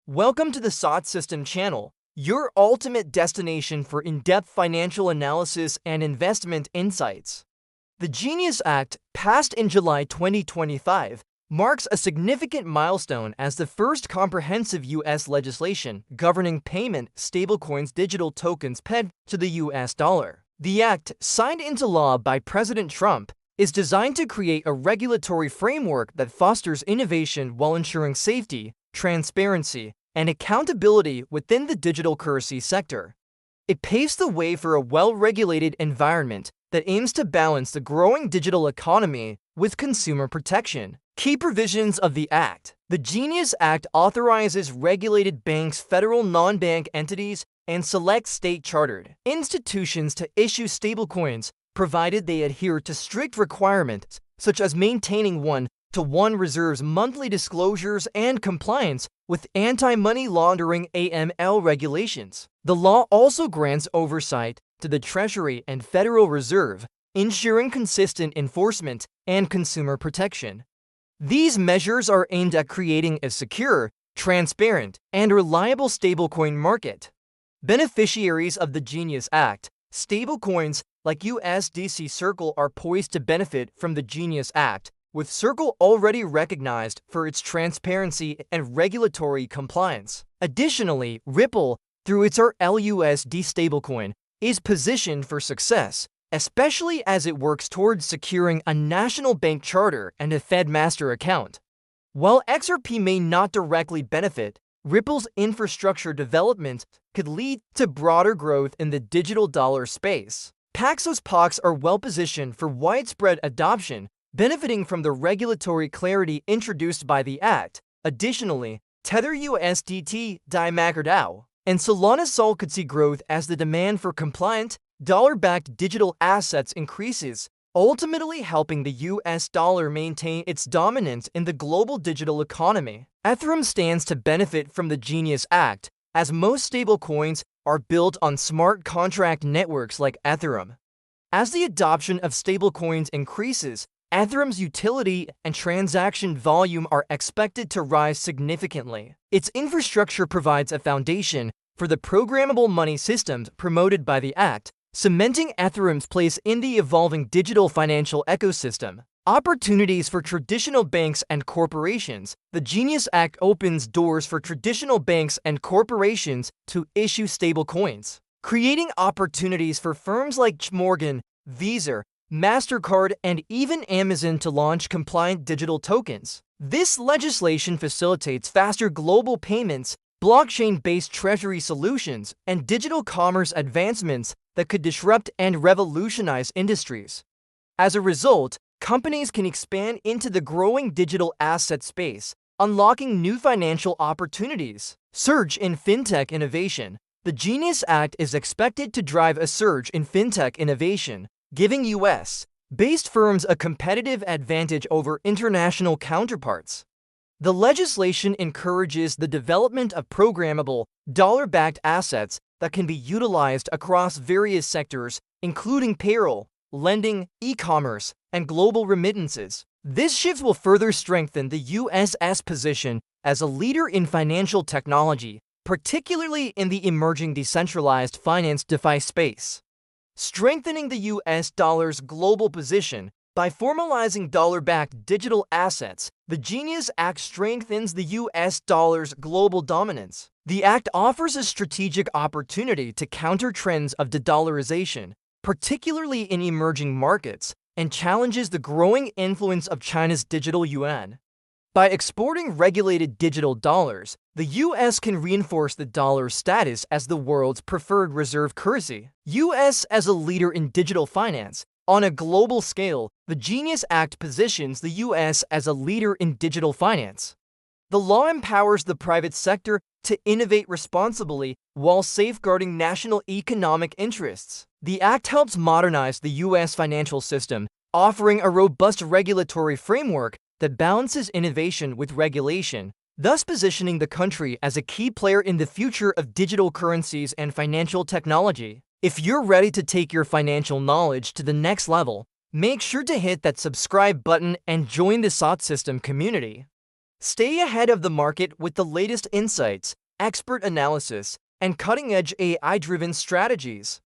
Welcome to the SOT System channel, your ultimate destination for in-depth financial analysis and investment insights. The Genius Act, passed in July 2025, marks a significant milestone as the first comprehensive U.S. legislation governing payment stablecoins digital tokens pegged to the U.S. dollar. The act, signed into law by President Trump, is designed to create a regulatory framework that fosters innovation while ensuring safety, transparency, and accountability within the digital currency sector. It paves the way for a well-regulated environment that aims to balance the growing digital economy with consumer protection. Key provisions of the Act. The Genius Act authorizes regulated banks, federal non-bank entities, and select state-chartered institutions to issue stablecoins, provided they adhere to strict requirements such as maintaining one-to-one reserves, monthly disclosures, and compliance with anti-money laundering (AML) regulations. The law also grants oversight to the Treasury and Federal Reserve, ensuring consistent enforcement and consumer protection. These measures are aimed at creating a secure, transparent, and reliable stablecoin market. Beneficiaries of the Genius Act. Stablecoins like USDC Circle are poised to benefit from the Genius Act, with Circle already recognized for its transparency and regulatory compliance. Additionally, Ripple, through its LUSD stablecoin, is positioned for success, especially as it works towards securing a national bank charter and a Fed master account. While XRP may not directly benefit, Ripple's infrastructure development could lead to broader growth in the digital dollar space. Paxos Pox are well-positioned for widespread adoption, benefiting from the regulatory clarity introduced by the Act. Additionally, Tether USDT, MakerDAO, and Solana Sol could see growth as the demand for compliant, dollar-backed digital assets increases, ultimately helping the US dollar maintain its dominance in the global digital economy. Ethereum stands to benefit from the Genius Act, as most stablecoins are built on smart contract networks like Ethereum. As the adoption of stablecoins increases, Ethereum's utility and transaction volume are expected to rise significantly. Its infrastructure provides a foundation for the programmable money systems promoted by the Act, cementing Ethereum's place in the evolving digital financial ecosystem. Opportunities for traditional banks and corporations. The Genius Act opens doors for traditional banks and corporations to issue stablecoins, creating opportunities for firms like Morgan, Visa, MasterCard, and even Amazon to launch compliant digital tokens. This legislation facilitates faster global payments, blockchain-based treasury solutions, and digital commerce advancements that could disrupt and revolutionize industries. As a result, companies can expand into the growing digital asset space, unlocking new financial opportunities. Surge in fintech innovation. The Genius Act is expected to drive a surge in fintech innovation, giving U.S.-based firms a competitive advantage over international counterparts. The legislation encourages the development of programmable, dollar-backed assets that can be utilized across various sectors, including payroll, lending, e-commerce, and global remittances. This shift will further strengthen the U.S.'s position as a leader in financial technology, particularly in the emerging decentralized finance DeFi space. Strengthening the U.S. dollar's global position. By formalizing dollar-backed digital assets, the Genius Act strengthens the U.S. dollar's global dominance. The Act offers a strategic opportunity to counter trends of de-dollarization, particularly in emerging markets, and challenges the growing influence of China's digital yuan. By exporting regulated digital dollars, the U.S. can reinforce the dollar's status as the world's preferred reserve currency. U.S. as a leader in digital finance. On a global scale, the Genius Act positions the U.S. as a leader in digital finance. The law empowers the private sector to innovate responsibly while safeguarding national economic interests. The Act helps modernize the U.S. financial system, offering a robust regulatory framework that balances innovation with regulation, thus positioning the country as a key player in the future of digital currencies and financial technology. If you're ready to take your financial knowledge to the next level, make sure to hit that subscribe button and join the SOT System community. Stay ahead of the market with the latest insights, expert analysis, and cutting-edge AI-driven strategies.